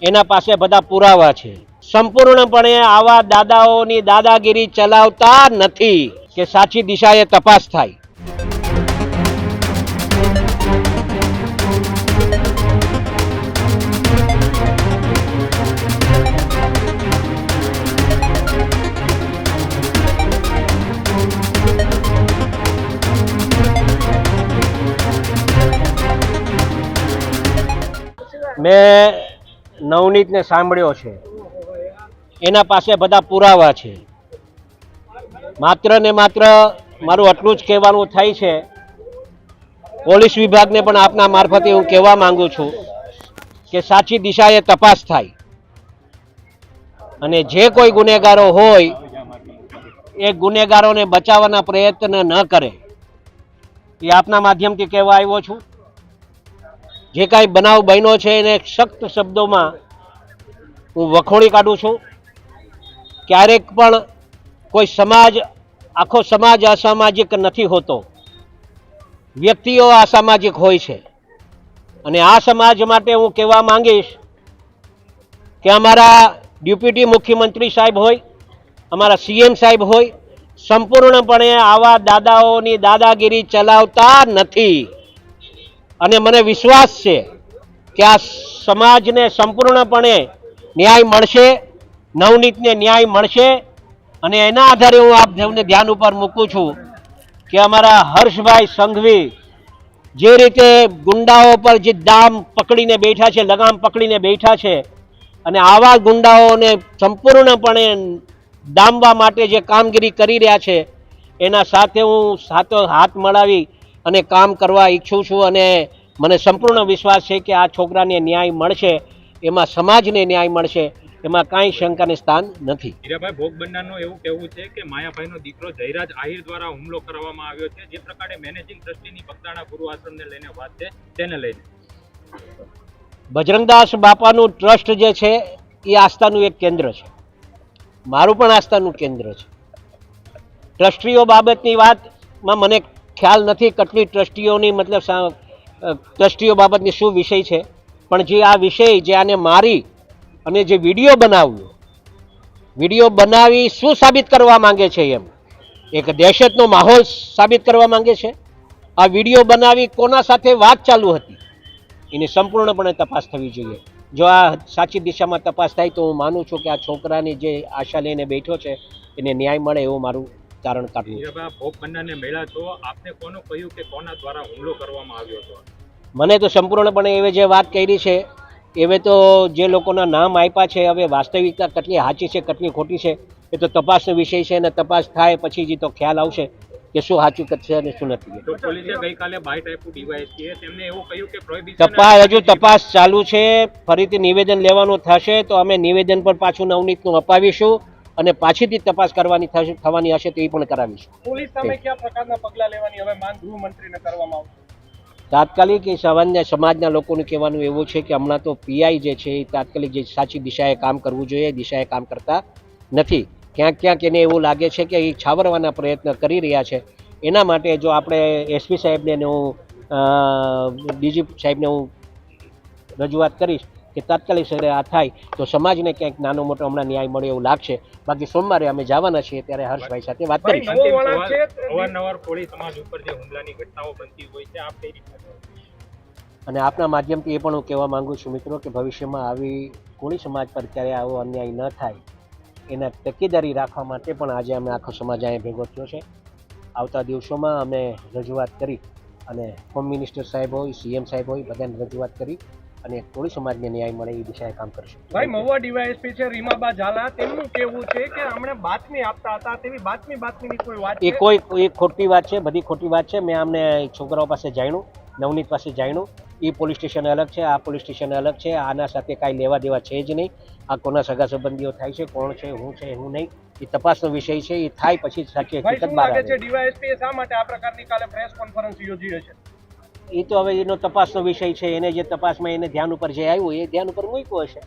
એના પાસે બધા પુરાવા છે। સંપૂર્ણપણે આવા દાદાઓની દાદાગીરી ચલાવતા નથી કે સાચી દિશાએ તપાસ થાય। મેં નવનીતને સાંભળ્યો છે, એના પાસે બધા પુરાવા છે। માત્ર ને માત્ર મારું આટલું જ કહેવાનું થાય છે। પોલીસ વિભાગને પણ આપના મારફતે હું કહેવા માંગુ છું કે સાચી દિશાએ તપાસ થાય અને જે કોઈ ગુનેગારો હોય એ ગુનેગારોને બચાવવાના પ્રયત્ન ન કરે, એ આપના માધ્યમથી કહેવા આવ્યો છું। જે કાંઈ બનાવ બન્યો છે એને સખ્ત શબ્દોમાં હું વખોડી કાઢું છું। ક્યારેક પણ કોઈ સમાજ, આખો સમાજ અસામાજિક નથી હોતો, વ્યક્તિઓ અસામાજિક હોય છે। અને આ સમાજ માટે હું કહેવા માંગીશ કે અમારા ડેપ્યુટી મુખ્યમંત્રી સાહેબ હોય, અમારા સીએમ સાહેબ હોય, સંપૂર્ણપણે આવા દાદાઓની દાદાગીરી ચલાવતા નથી। અને મને વિશ્વાસ છે કે આ સમાજને સંપૂર્ણપણે ન્યાય મળશે, નવનીતને ન્યાય મળશે। અને એના આધારે હું આપ સૌને ધ્યાન ઉપર મૂકું છું કે અમારા હર્ષભાઈ સંઘવી જે રીતે ગુંડાઓ પર જે દામ પકડીને બેઠા છે, લગામ પકડીને બેઠા છે, અને આવા ગુંડાઓને સંપૂર્ણપણે ડામવા માટે જે કામગીરી કરી રહ્યા છે, એના સાથે હું સાથો હાથ મળાવી અને કામ કરવા ઈચ્છું છું। અને મને સંપૂર્ણ વિશ્વાસ છે કે આ છોકરાને ન્યાય મળશે, એમાં સમાજને ન્યાય મળશે, એમાં કાંઈ શંકાને સ્થાન નથી। હીરાભાઈ, ભોગ બનનારનું એવું કહેવું છે કે માયાભાઈનો દીકરો જયરાજ આહિર દ્વારા હુમલો કરવામાં આવ્યો છે। જે પ્રકારે મેનેજિંગ ટ્રસ્ટીની બગદાણા ગુરુ આશ્રમને લઈને વાત છે, તેને લઈને બજરંગદાસ બાપાનું ટ્રસ્ટ જે છે એ આસ્થાનું એક કેન્દ્ર છે, મારું પણ આસ્થાનું કેન્દ્ર છે। ટ્રસ્ટીઓ બાબતની વાતમાં મને ખ્યાલ નથી કેટલી ટ્રસ્ટીઓની મતલબ ટ્રસ્ટીઓ બાબતની શું વિષય છે, પણ જે આ વિષય જે આને મારી અને જે વિડીયો બનાવ્યો, વિડીયો બનાવી શું સાબિત કરવા માંગે છે? એમ એક દહેશતનો માહોલ સાબિત કરવા માંગે છે। આ વિડીયો બનાવી કોના સાથે વાત ચાલુ હતી એની સંપૂર્ણપણે તપાસ થવી જોઈએ। જો આ સાચી દિશામાં તપાસ થાય તો હું માનું છું કે આ છોકરાની જે આશા લઈને બેઠો છે એને ન્યાય મળે એવું મારું કારણ કાઢવું છે। ભોગ બનનારને મળ્યા તો આપને કોનું કહ્યું કે કોના દ્વારા હુમલો કરવામાં આવ્યો હતો? મને તો સંપૂર્ણપણે એવે જે વાત કરી છે એવે તો જે લોકોના નામ આપ્યા છે, હવે વાસ્તવિકતા કેટલી સાચી છે કેટલી ખોટી છે એ તો તપાસનો વિષય છે, અને તપાસ થાય પછી જ તો ખ્યાલ આવશે કે શું સાચું છે અને શું નથી। તો પોલીસે ગઈકાલે બાઇટ આપ્યું ડીવાયએસપીએ, તેમને એવું કહ્યું કે તપાસ હજુ તપાસ ચાલુ છે, ફરીથી નિવેદન લેવાનું થશે તો અમે નિવેદન પર પાછું નવનીતનું અપાવીશું અને પાછીથી તપાસ કરવાની થવાની હશે તો એ પણ કરાવીશું। પોલીસ સામે કયા પ્રકારના પગલાં લેવાની હવે માંગ ગૃહમંત્રીને કરવામાં આવશે? તાત્કાલિક એ સમાજના લોકોનું કહેવાનું એવું છે કે હમણાં તો પીઆઈ જે છે એ તાત્કાલિક જે સાચી દિશાએ કામ કરવું જોઈએ એ દિશાએ કામ કરતા નથી। ક્યાંક ક્યાંક એને એવું લાગે છે કે એ છાવરવાના પ્રયત્ન કરી રહ્યા છે। એના માટે જો આપણે એસપી સાહેબને હું ડીજીપી સાહેબને હું રજૂઆત કરીશ કે તાત્કાલિક સરે આ થાય તો સમાજને ક્યાંક નાનો મોટો હમણાં ન્યાય મળે એવું લાગશે। બાકી સોમવારે અમે જવાના છીએ ત્યારે હર્ષભાઈ સાથે વાત કરીશું। અવારનવાર કોળી સમાજ ઉપર જે હુમલાની ઘટનાઓ બનતી હોય છે, આપ કઈ રીતે? અને આપના માધ્યમથી એ પણ હું કહેવા માંગુ છું મિત્રો કે ભવિષ્યમાં આવી કોળી સમાજ પર ક્યારે આવો અન્યાય ન થાય એના તકેદારી રાખવા માટે પણ આજે અમે આખો સમાજ અહીંયા ભેગો થયો છે। આવતા દિવસોમાં અમે રજૂઆત કરી અને હોમ મિનિસ્ટર સાહેબ હોય, સીએમ સાહેબ હોય, બધાને રજૂઆત કરી અને કોળી સમાજને ન્યાય મળે એ દિશાએ કામ કરશું। ભાઈ, મહુવા ડીવાયએસપી છે રીમાબા ઝાલા, તેમનું કહેવું છે કે હમણાં બાતમી આપતા હતા, તેવી બાતમીની કોઈ વાત એ કોઈ ખોટી વાત છે, બધી ખોટી વાત છે। મેં અમને છોકરાઓ પાસે જાણ્યું, નવનીત પાસે જાણ્યું, એ પોલીસ સ્ટેશન અલગ છે, આ પોલીસ સ્ટેશન અલગ છે, આના સાથે કાંઈ લેવા દેવા છે જ નહીં। આ કોના સગા સંબંધીઓ થાય છે, કોણ છે, હું છે, હું નહીં, એ તપાસનો વિષય છે। એ થાય પછી સાચી હકીકત બહાર આવે। ડીવાયએસપી શા માટે આ પ્રકારની કાલે પ્રેસ કોન્ફરન્સ યોજી હશે? એ તો હવે એનો તપાસનો વિષય છે, એને જે તપાસમાં એને ધ્યાન ઉપર જે આવ્યું એ ધ્યાન ઉપર મૂક્યો હશે।